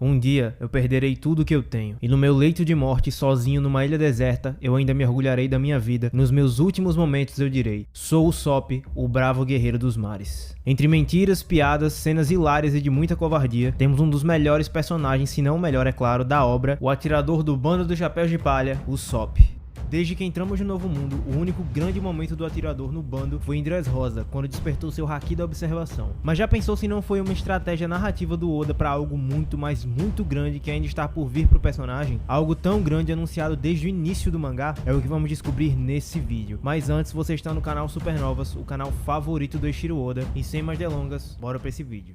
Um dia eu perderei tudo que eu tenho, e no meu leito de morte, sozinho numa ilha deserta, eu ainda me orgulharei da minha vida. Nos meus últimos momentos eu direi: sou o Sop, o bravo guerreiro dos mares. Entre mentiras, piadas, cenas hilárias e de muita covardia, temos um dos melhores personagens, se não o melhor, é claro, da obra, o atirador do bando dos chapéus de palha, o Sop. Desde que entramos no Novo Mundo, o único grande momento do atirador no bando foi em Dressrosa, quando despertou seu haki da observação. Mas já pensou se não foi uma estratégia narrativa do Oda para algo muito, mas muito grande que ainda está por vir pro personagem? Algo tão grande anunciado desde o início do mangá? É o que vamos descobrir nesse vídeo. Mas antes, você está no canal Supernovas, o canal favorito do Eiichiro Oda, e sem mais delongas, bora pra esse vídeo.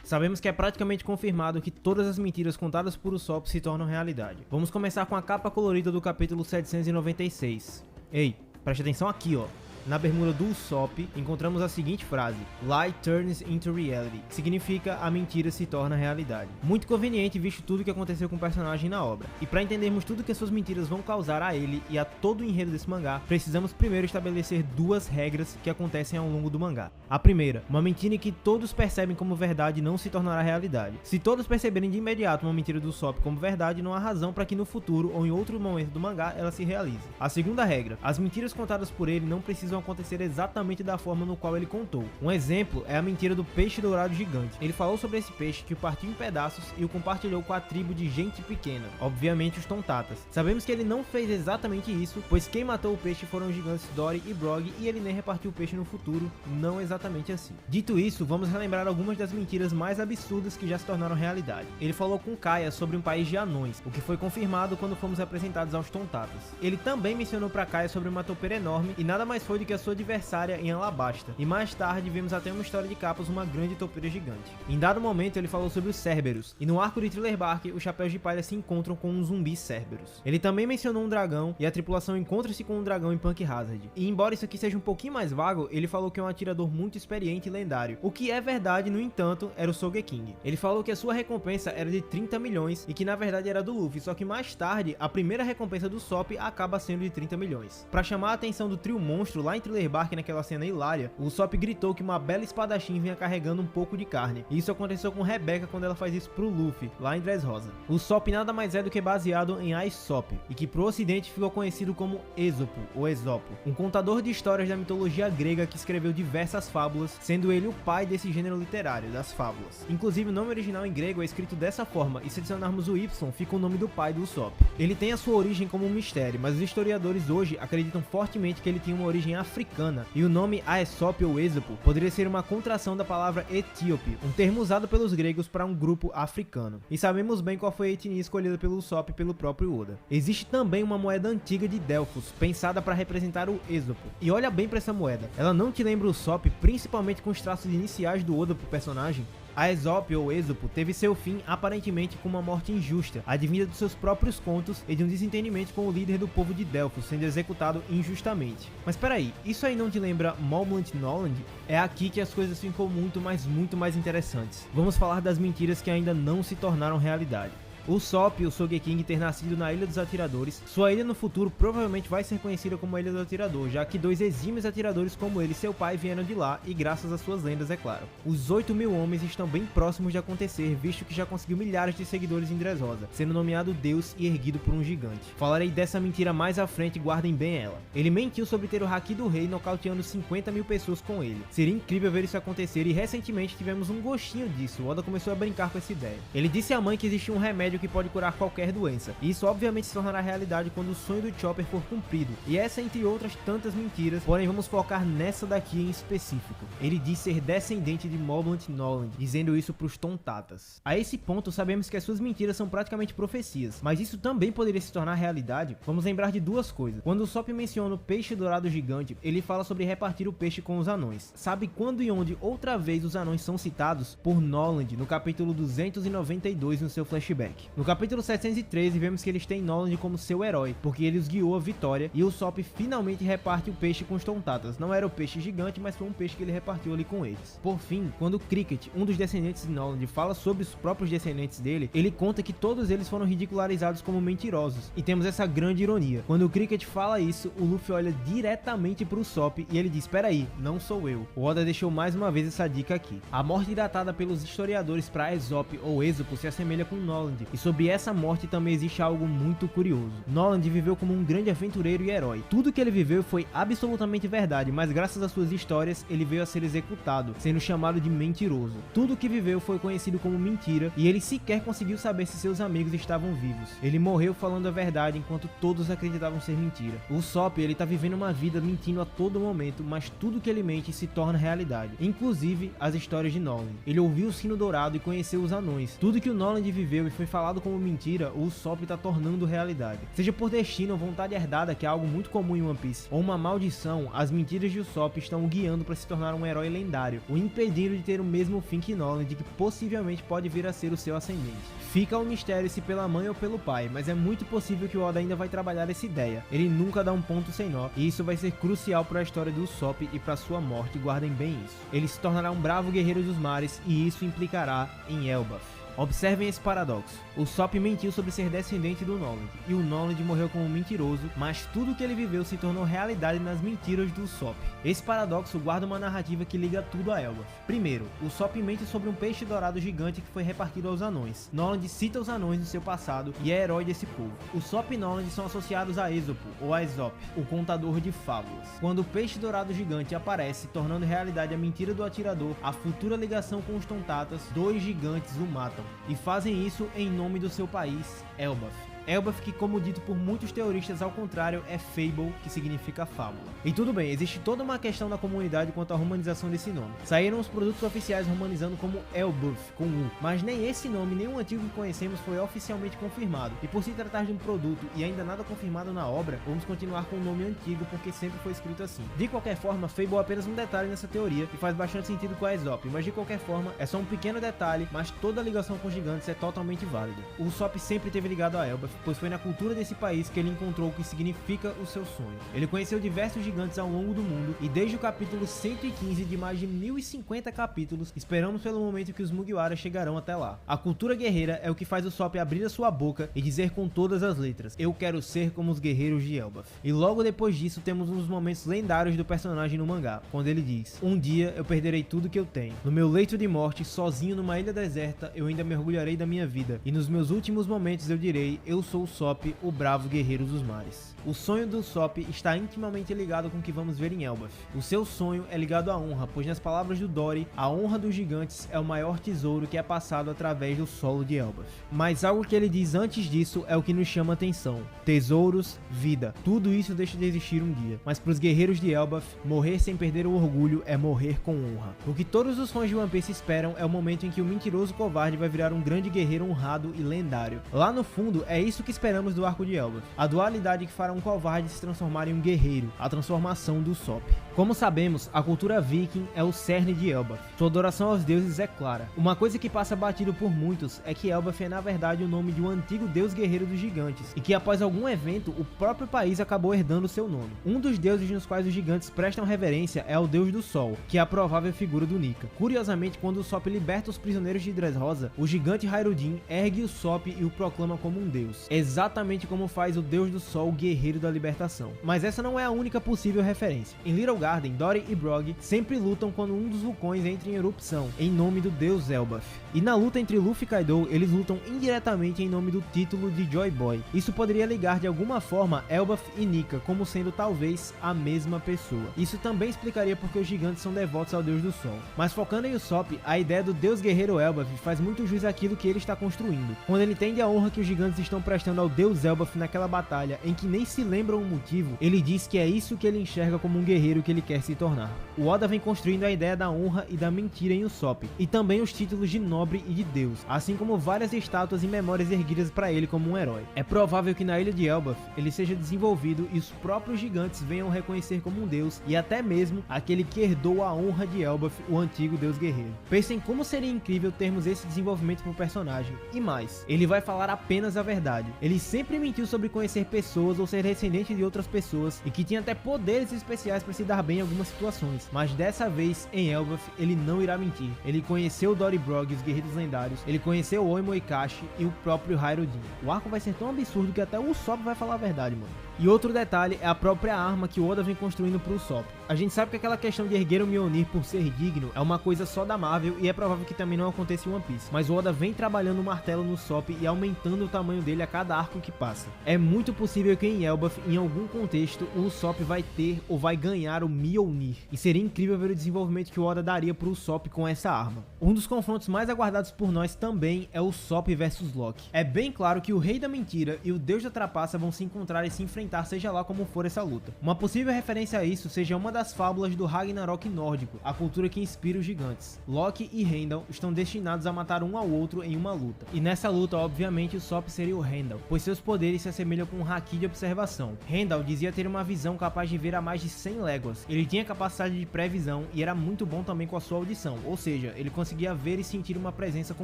Sabemos que é praticamente confirmado que todas as mentiras contadas por Usopp se tornam realidade. Vamos começar com a capa colorida do capítulo 796. Ei, preste atenção aqui, ó. Na bermuda do Usopp, encontramos a seguinte frase: Lie turns into reality, que significa a mentira se torna realidade. Muito conveniente visto tudo que aconteceu com o personagem na obra. E para entendermos tudo que as suas mentiras vão causar a ele e a todo o enredo desse mangá, precisamos primeiro estabelecer duas regras que acontecem ao longo do mangá. A primeira, uma mentira que todos percebem como verdade não se tornará realidade. Se todos perceberem de imediato uma mentira do Usopp como verdade, não há razão para que no futuro ou em outro momento do mangá ela se realize. A segunda regra, as mentiras contadas por ele não precisam acontecer exatamente da forma no qual ele contou. Um exemplo é a mentira do peixe dourado gigante. Ele falou sobre esse peixe que o partiu em pedaços e o compartilhou com a tribo de gente pequena, obviamente os Tontatas. Sabemos que ele não fez exatamente isso, pois quem matou o peixe foram os gigantes Dory e Brog e ele nem repartiu o peixe no futuro, não exatamente assim. Dito isso, vamos relembrar algumas das mentiras mais absurdas que já se tornaram realidade. Ele falou com Kaia sobre um país de anões, o que foi confirmado quando fomos apresentados aos Tontatas. Ele também mencionou para Kaia sobre uma topeira enorme e nada mais foi do que a sua adversária em Alabasta, e mais tarde vimos até uma história de capas uma grande topeira gigante. Em dado momento ele falou sobre os Cerberus, e no arco de Thriller Bark os chapéus de palha se encontram com um zumbi Cerberus. Ele também mencionou um dragão, e a tripulação encontra-se com um dragão em Punk Hazard. E embora isso aqui seja um pouquinho mais vago, ele falou que é um atirador muito experiente e lendário, o que é verdade, no entanto, era o Sogeking. Ele falou que a sua recompensa era de 30 milhões, e que na verdade era do Luffy, só que mais tarde, a primeira recompensa do Sop acaba sendo de 30 milhões. Para chamar a atenção do trio monstro lá em Thriller Bark naquela cena hilária, o Sop gritou que uma bela espadachim vinha carregando um pouco de carne. E isso aconteceu com Rebecca quando ela faz isso pro Luffy, lá em Dressrosa. O Sop nada mais é do que baseado em Aesop, e que pro ocidente ficou conhecido como Esopo, ou Esopo, um contador de histórias da mitologia grega que escreveu diversas fábulas, sendo ele o pai desse gênero literário, das fábulas. Inclusive o nome original em grego é escrito dessa forma, e se adicionarmos o Y, fica o nome do pai do Usopp. Ele tem a sua origem como um mistério, mas os historiadores hoje acreditam fortemente que ele tinha uma origem africana, e o nome Aesop ou Esopo poderia ser uma contração da palavra etíope, um termo usado pelos gregos para um grupo africano. E sabemos bem qual foi a etnia escolhida pelo Usopp e pelo próprio Oda. Existe também uma moeda antiga de Delfos, pensada para representar o Esopo. E olha bem para essa moeda, ela não te lembra o Usopp, principalmente com os traços iniciais do Oda pro personagem? Aesop ou Esopo teve seu fim aparentemente com uma morte injusta, advinda dos seus próprios contos e de um desentendimento com o líder do povo de Delfos sendo executado injustamente. Mas peraí, isso aí não te lembra Mormont Noland? É aqui que as coisas ficam muito mais interessantes. Vamos falar das mentiras que ainda não se tornaram realidade. O Sop e o Sogeking ter nascido na Ilha dos Atiradores, sua ilha no futuro provavelmente vai ser conhecida como a Ilha do Atirador, já que dois exímios atiradores como ele e seu pai vieram de lá e graças às suas lendas, é claro. Os 8.000 homens estão bem próximos de acontecer, visto que já conseguiu milhares de seguidores em Dressrosa, sendo nomeado Deus e erguido por um gigante. Falarei dessa mentira mais à frente e guardem bem ela. Ele mentiu sobre ter o haki do rei, nocauteando 50.000 pessoas com ele. Seria incrível ver isso acontecer e recentemente tivemos um gostinho disso. O Oda começou a brincar com essa ideia. Ele disse à mãe que existia um remédio que pode curar qualquer doença, e isso obviamente se tornará realidade quando o sonho do Chopper for cumprido, e essa entre outras tantas mentiras, porém vamos focar nessa daqui em específico. Ele diz ser descendente de Mormont Noland, dizendo isso pros Tontatas. A esse ponto sabemos que as suas mentiras são praticamente profecias, mas isso também poderia se tornar realidade. Vamos lembrar de duas coisas. Quando o Sop menciona o peixe dourado gigante, ele fala sobre repartir o peixe com os anões. Sabe quando e onde outra vez os anões são citados? Por Noland, no capítulo 292 no seu flashback. Berserk. No capítulo 713 vemos que eles têm Noland como seu herói, porque ele os guiou à vitória e o Usopp finalmente reparte o peixe com os Tontatas. Não era o peixe gigante, mas foi um peixe que ele repartiu ali com eles. Por fim, quando Cricket, um dos descendentes de Noland, fala sobre os próprios descendentes dele, ele conta que todos eles foram ridicularizados como mentirosos. E temos essa grande ironia. Quando o Cricket fala isso, o Luffy olha diretamente pro Usopp e ele diz: "Espera aí, não sou eu." O Oda deixou mais uma vez essa dica aqui. A morte datada pelos historiadores para Aesop ou Esopo se assemelha com Noland, e sobre essa morte também existe algo muito curioso. Noland viveu como um grande aventureiro e herói. Tudo que ele viveu foi absolutamente verdade, mas graças às suas histórias ele veio a ser executado, sendo chamado de mentiroso. Tudo que viveu foi conhecido como mentira e ele sequer conseguiu saber se seus amigos estavam vivos. Ele morreu falando a verdade enquanto todos acreditavam ser mentira. O Usopp, ele tá vivendo uma vida mentindo a todo momento, mas tudo que ele mente se torna realidade, inclusive as histórias de Noland. Ele ouviu o sino dourado e conheceu os anões. Tudo que o Noland viveu e foi falado como mentira, o Usopp tá tornando realidade. Seja por destino ou vontade herdada, que é algo muito comum em One Piece, ou uma maldição, as mentiras de Usopp estão o guiando para se tornar um herói lendário, o impedindo de ter o mesmo fim que Noland, que possivelmente pode vir a ser o seu ascendente. Fica o mistério se pela mãe ou pelo pai, mas é muito possível que o Oda ainda vai trabalhar essa ideia. Ele nunca dá um ponto sem nó, e isso vai ser crucial para a história do Usopp e para sua morte, guardem bem isso. Ele se tornará um bravo guerreiro dos mares, e isso implicará em Elbaf. Observem esse paradoxo. O Usopp mentiu sobre ser descendente do Noland, e o Noland morreu como mentiroso, mas tudo que ele viveu se tornou realidade nas mentiras do Usopp. Esse paradoxo guarda uma narrativa que liga tudo a Elbaf. Primeiro, o Usopp mente sobre um peixe dourado gigante que foi repartido aos anões. Noland cita os anões no seu passado e é herói desse povo. Usopp e Noland são associados a Esopo, ou Aesop, o contador de fábulas. Quando o peixe dourado gigante aparece, tornando realidade a mentira do atirador, a futura ligação com os Tontatas, dois gigantes o matam. E fazem isso em nome do seu país, Elbaf. Elbaf, que como dito por muitos teoristas ao contrário, é Fable, que significa fábula. E tudo bem, existe toda uma questão da comunidade quanto à romanização desse nome. Saíram os produtos oficiais romanizando como Elbaf, com U, mas nem esse nome, nem o antigo que conhecemos foi oficialmente confirmado. E por se tratar de um produto e ainda nada confirmado na obra, vamos continuar com o nome antigo porque sempre foi escrito assim. De qualquer forma, Fable é apenas um detalhe nessa teoria e faz bastante sentido com a Aesop, mas de qualquer forma, é só um pequeno detalhe, mas toda a ligação com os gigantes é totalmente válida. O Usopp sempre esteve ligado a Elbaf, pois foi na cultura desse país que ele encontrou o que significa o seu sonho. Ele conheceu diversos gigantes ao longo do mundo e desde o capítulo 115 de mais de 1050 capítulos, esperamos pelo momento que os Mugiwara chegarão até lá. A cultura guerreira é o que faz o Usopp abrir a sua boca e dizer com todas as letras: "Eu quero ser como os guerreiros de Elbaf." E logo depois disso temos um dos momentos lendários do personagem no mangá, quando ele diz: "Um dia eu perderei tudo que eu tenho. No meu leito de morte, sozinho numa ilha deserta, eu ainda me orgulharei da minha vida. E nos meus últimos momentos eu direi: eu sou o Usopp, o bravo guerreiro dos mares." O sonho do Usopp está intimamente ligado com o que vamos ver em Elbaf. O seu sonho é ligado à honra, pois nas palavras do Dory, a honra dos gigantes é o maior tesouro que é passado através do solo de Elbaf. Mas algo que ele diz antes disso é o que nos chama a atenção: tesouros, vida. Tudo isso deixa de existir um dia. Mas para os guerreiros de Elbaf, morrer sem perder o orgulho é morrer com honra. O que todos os fãs de One Piece esperam é o momento em que o mentiroso covarde vai virar um grande guerreiro honrado e lendário. Lá no fundo, é isso que esperamos do arco de Elbaf. A dualidade que fará um covarde se transformar em um guerreiro, a transformação do Usopp. Como sabemos, a cultura viking é o cerne de Elbaf. Sua adoração aos deuses é clara. Uma coisa que passa batido por muitos é que Elbaf é na verdade o nome de um antigo deus guerreiro dos gigantes, e que após algum evento, o próprio país acabou herdando seu nome. Um dos deuses nos quais os gigantes prestam reverência é o deus do sol, que é a provável figura do Nika. Curiosamente, quando Usopp liberta os prisioneiros de Dressrosa, o gigante Hyrule ergue Usopp e o proclama como um deus, exatamente como faz o deus do sol, guerreiro da libertação. Mas essa não é a única possível referência. Em Little Garden, Dory e Brog sempre lutam quando um dos vulcões entra em erupção, em nome do deus Elbaf. E na luta entre Luffy e Kaido, eles lutam indiretamente em nome do título de Joy Boy. Isso poderia ligar de alguma forma Elbaf e Nika como sendo talvez a mesma pessoa. Isso também explicaria porque os gigantes são devotos ao deus do sol. Mas focando em Usopp, a ideia do deus guerreiro Elbaf faz muito jus àquilo que ele está construindo. Quando ele entende a honra que os gigantes estão prestando ao deus Elbaf naquela batalha em que nem se lembram o motivo, ele diz que é isso que ele enxerga como um guerreiro que ele quer se tornar. O Oda vem construindo a ideia da honra e da mentira em Usopp, e também os títulos de nobre e de deus, assim como várias estátuas e memórias erguidas para ele como um herói. É provável que na ilha de Elbaf ele seja desenvolvido e os próprios gigantes venham reconhecer como um deus, e até mesmo aquele que herdou a honra de Elbaf, o antigo deus guerreiro. Pensem como seria incrível termos esse desenvolvimento pro personagem. E mais, ele vai falar apenas a verdade. Ele sempre mentiu sobre conhecer pessoas ou ser descendente de outras pessoas, e que tinha até poderes especiais para se dar bem em algumas situações, mas dessa vez em Elbaf ele não irá mentir. Ele conheceu o Dory Brog e os guerreiros lendários, ele conheceu o Oimo Ikashi e o próprio Hyrule. O arco vai ser tão absurdo que até o Usopp vai falar a verdade, mano. E outro detalhe é a própria arma que o Oda vem construindo pro Usopp. A gente sabe que aquela questão de erguer o Mjolnir por ser digno é uma coisa só da Marvel e é provável que também não aconteça em One Piece, mas o Oda vem trabalhando o martelo no Usopp e aumentando o tamanho dele a cada arco que passa. É muito possível que em Elbaf, em algum contexto, o Usopp vai ter ou vai ganhar o Mjolnir, e seria incrível ver o desenvolvimento que o Oda daria pro Usopp com essa arma. Um dos confrontos mais aguardados por nós também é o Usopp versus Loki. É bem claro que o Rei da Mentira e o Deus da Trapaça vão se encontrar e se enfrentar, seja lá como for essa luta. Uma possível referência a isso seja uma das fábulas do Ragnarok nórdico, a cultura que inspira os gigantes. Loki e Heimdall estão destinados a matar um ao outro em uma luta, e nessa luta obviamente o Usopp seria o Heimdall, pois seus poderes se assemelham com um haki de observação. Heimdall dizia ter uma visão capaz de ver a mais de 100 léguas, ele tinha capacidade de previsão e era muito bom também com a sua audição, ou seja, ele conseguia ver e sentir uma presença com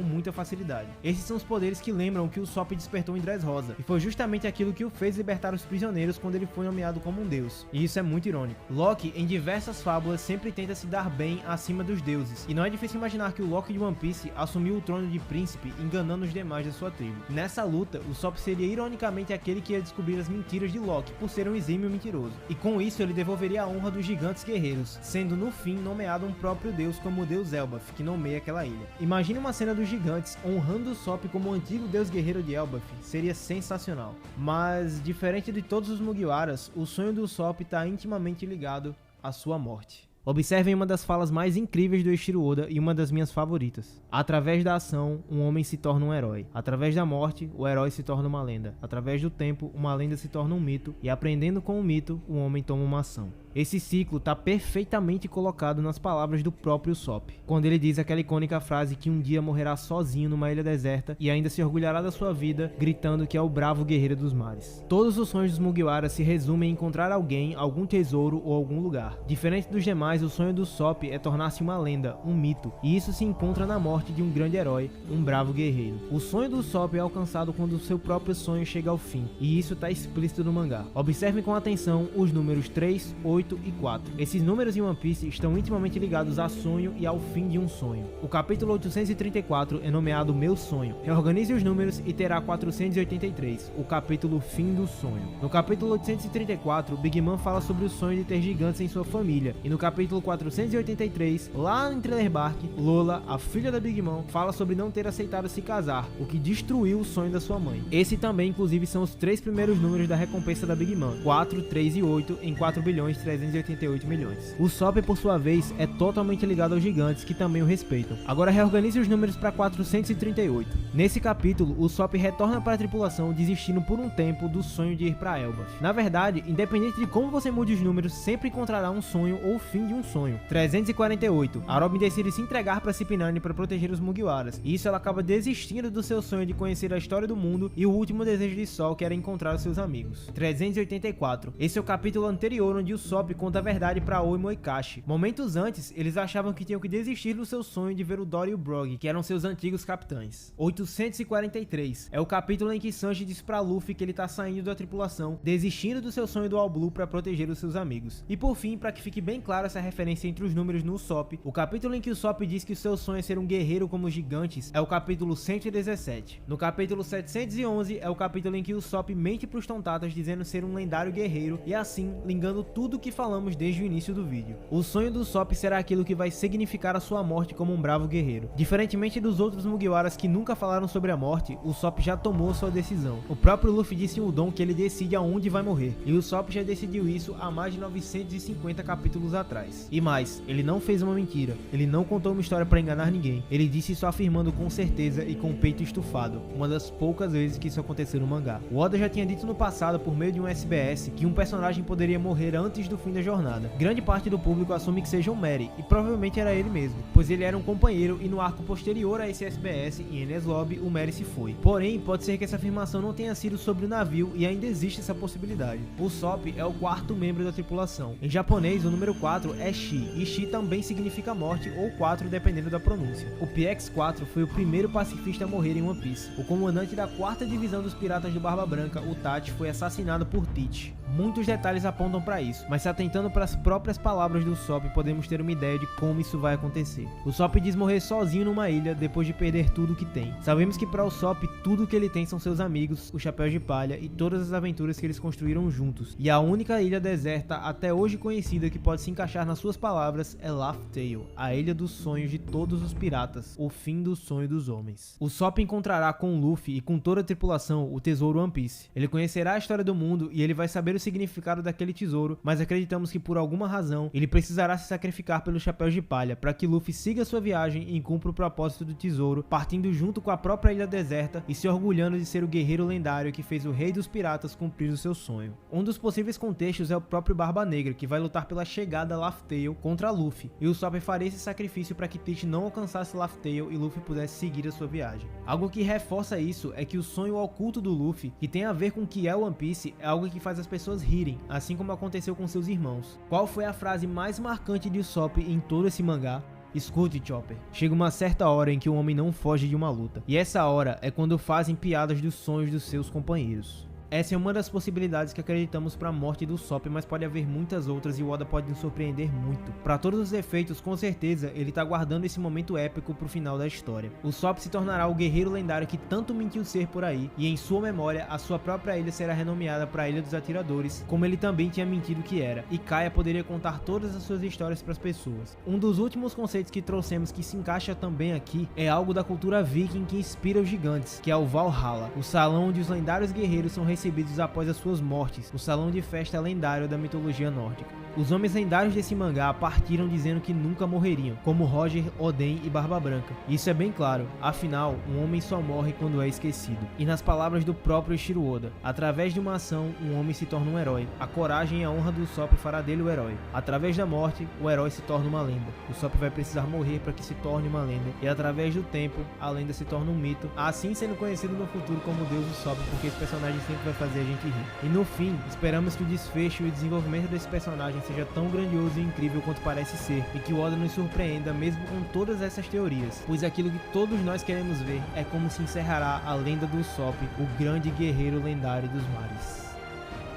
muita facilidade. Esses são os poderes que lembram que o Usopp despertou em Dressrosa, e foi justamente aquilo que o fez libertar os prisioneiros quando ele foi nomeado como um deus, e isso é muito irônico. Loki, em diversas fábulas, sempre tenta se dar bem acima dos deuses, e não é difícil imaginar que o Loki de One Piece assumiu o trono de príncipe, enganando os demais da sua tribo. Nessa luta, o Usopp seria ironicamente aquele que ia descobrir as mentiras de Loki, por ser um exímio mentiroso, e com isso ele devolveria a honra dos gigantes guerreiros, sendo no fim nomeado um próprio deus como o deus Elbaf, que nomeia aquela ilha. Imagine uma cena dos gigantes honrando o Usopp como o antigo deus guerreiro de Elbaf, seria sensacional. Mas, diferente de todos os Mugiwaras, o sonho do Usopp está intimamente ligado à sua morte. Observem uma das falas mais incríveis do Eiichiro Oda e uma das minhas favoritas. Através da ação, um homem se torna um herói. Através da morte, o herói se torna uma lenda. Através do tempo, uma lenda se torna um mito. E aprendendo com o mito, o homem toma uma ação. Esse ciclo está perfeitamente colocado nas palavras do próprio Usopp, quando ele diz aquela icônica frase que um dia morrerá sozinho numa ilha deserta e ainda se orgulhará da sua vida, gritando que é o bravo guerreiro dos mares. Todos os sonhos dos Mugiwara se resumem em encontrar alguém, algum tesouro ou algum lugar. Diferente dos demais, o sonho do Usopp é tornar-se uma lenda, um mito, e isso se encontra na morte de um grande herói, um bravo guerreiro. O sonho do Usopp é alcançado quando o seu próprio sonho chega ao fim, e isso está explícito no mangá. Observem com atenção os números 3, 8 e 4. Esses números em One Piece estão intimamente ligados a sonho e ao fim de um sonho. O capítulo 834 é nomeado Meu Sonho. Reorganize os números e terá 483, o capítulo Fim do Sonho. No capítulo 834, Big Mom fala sobre o sonho de ter gigantes em sua família, e no capítulo 483, lá em Thriller Bark, Lola, a filha da Big Mom, fala sobre não ter aceitado se casar, o que destruiu o sonho da sua mãe. Esse também, inclusive, são os 3 primeiros números da recompensa da Big Mom, 4, 3 e 8 em 4.388 milhões. O Usopp, por sua vez, é totalmente ligado aos gigantes, que também o respeitam. Agora reorganize os números para 438. Nesse capítulo, o Usopp retorna para a tripulação, desistindo por um tempo do sonho de ir para Elbaf. Na verdade, independente de como você mude os números, sempre encontrará um sonho ou o fim de um sonho. 348. A Robin decide se entregar para CP9 para proteger os Mugiwaras, e isso ela acaba desistindo do seu sonho de conhecer a história do mundo e o último desejo de Sol, que era encontrar os seus amigos. 384. Esse é o capítulo anterior onde o Usopp conta a verdade para Oimo e Ikashi. Momentos antes, eles achavam que tinham que desistir do seu sonho de ver o Dory e o Brog, que eram seus antigos capitães. 843. É o capítulo em que Sanji diz pra Luffy que ele tá saindo da tripulação, desistindo do seu sonho do All Blue para proteger os seus amigos. E por fim, para que fique bem clara essa referência entre os números no Usopp, o capítulo em que o Usopp diz que o seu sonho é ser um guerreiro como os gigantes é o capítulo 117. No capítulo 711 é o capítulo em que o Usopp mente pros Tontatas dizendo ser um lendário guerreiro e assim ligando tudo que que falamos desde o início do vídeo. O sonho do Usopp será aquilo que vai significar a sua morte como um bravo guerreiro. Diferentemente dos outros Mugiwaras que nunca falaram sobre a morte, o Usopp já tomou sua decisão. O próprio Luffy disse em Udon que ele decide aonde vai morrer, e o Usopp já decidiu isso há mais de 950 capítulos atrás. E mais, ele não fez uma mentira, ele não contou uma história para enganar ninguém, ele disse isso afirmando com certeza e com o peito estufado, uma das poucas vezes que isso aconteceu no mangá. O Oda já tinha dito no passado, por meio de um SBS, que um personagem poderia morrer antes do fim da jornada. Grande parte do público assume que seja o Merry, e provavelmente era ele mesmo, pois ele era um companheiro e no arco posterior a esse SBS, em Enies Lobby, o Merry se foi. Porém, pode ser que essa afirmação não tenha sido sobre o navio e ainda existe essa possibilidade. O Usopp é o quarto membro da tripulação. Em japonês, o número 4 é Shi, e Shi também significa morte ou 4 dependendo da pronúncia. O PX-4 foi o primeiro pacifista a morrer em One Piece. O comandante da 4ª divisão dos piratas do Barba Branca, o Tati, foi assassinado por Teach. Muitos detalhes apontam para isso, mas se atentando para as próprias palavras do Usopp, podemos ter uma ideia de como isso vai acontecer. O Usopp diz morrer sozinho numa ilha depois de perder tudo que tem. Sabemos que para o Usopp tudo que ele tem são seus amigos, os Chapéus de Palha e todas as aventuras que eles construíram juntos. E a única ilha deserta até hoje conhecida que pode se encaixar nas suas palavras é Laugh Tale, a ilha dos sonhos de todos os piratas, o fim do sonho dos homens. O Usopp encontrará com o Luffy e com toda a tripulação o tesouro One Piece. Ele conhecerá a história do mundo e ele vai saber o significado daquele tesouro, mas acreditamos que por alguma razão ele precisará se sacrificar pelos Chapéus de Palha para que Luffy siga sua viagem e cumpra o propósito do tesouro, partindo junto com a própria ilha deserta e se orgulhando de ser o guerreiro lendário que fez o rei dos piratas cumprir o seu sonho. Um dos possíveis contextos é o próprio Barba Negra, que vai lutar pela chegada a Laugh Tale contra Luffy, e o Usopp faria esse sacrifício para que Teach não alcançasse Laugh Tale e Luffy pudesse seguir a sua viagem. Algo que reforça isso é que o sonho oculto do Luffy, que tem a ver com o que é One Piece, é algo que faz as pessoas rirem, assim como aconteceu com seus irmãos. Qual foi a frase mais marcante de Usopp em todo esse mangá? Escute, Chopper, chega uma certa hora em que o homem não foge de uma luta, e essa hora é quando fazem piadas dos sonhos dos seus companheiros. Essa é uma das possibilidades que acreditamos para a morte do Usopp, mas pode haver muitas outras e o Oda pode nos surpreender muito. Para todos os efeitos, com certeza, ele tá guardando esse momento épico pro final da história. O Usopp se tornará o guerreiro lendário que tanto mentiu ser por aí, e em sua memória, a sua própria ilha será renomeada para a Ilha dos Atiradores, como ele também tinha mentido que era, e Kaya poderia contar todas as suas histórias para as pessoas. Um dos últimos conceitos que trouxemos que se encaixa também aqui é algo da cultura viking que inspira os gigantes, que é o Valhalla, o salão onde os lendários guerreiros são recebidos após as suas mortes, o salão de festa lendário da mitologia nórdica. Os homens lendários desse mangá partiram dizendo que nunca morreriam, como Roger, Oden e Barba Branca. Isso é bem claro, afinal, um homem só morre quando é esquecido. E nas palavras do próprio Eiichiro Oda, através de uma ação, um homem se torna um herói. A coragem e a honra do Usopp fará dele o herói. Através da morte, o herói se torna uma lenda. O Usopp vai precisar morrer para que se torne uma lenda. E através do tempo, a lenda se torna um mito, assim sendo conhecido no futuro como Deus Usopp, porque esse personagem sempre vai fazer a gente rir. E no fim, esperamos que o desfecho e o desenvolvimento desse personagem seja tão grandioso e incrível quanto parece ser, e que o Oda nos surpreenda mesmo com todas essas teorias, pois aquilo que todos nós queremos ver é como se encerrará a lenda do Usopp, o grande guerreiro lendário dos mares.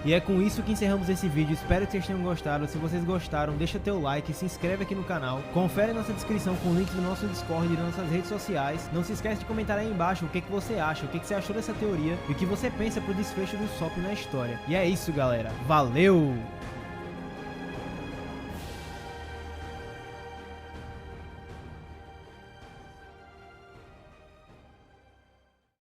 E é com isso que encerramos esse vídeo, espero que vocês tenham gostado. Se vocês gostaram, deixa teu like, se inscreve aqui no canal, confere nossa descrição com o link do nosso Discord e das nossas redes sociais. Não se esquece de comentar aí embaixo o que você acha, o que você achou dessa teoria e o que você pensa pro desfecho do Usopp na história. E é isso, galera, valeu!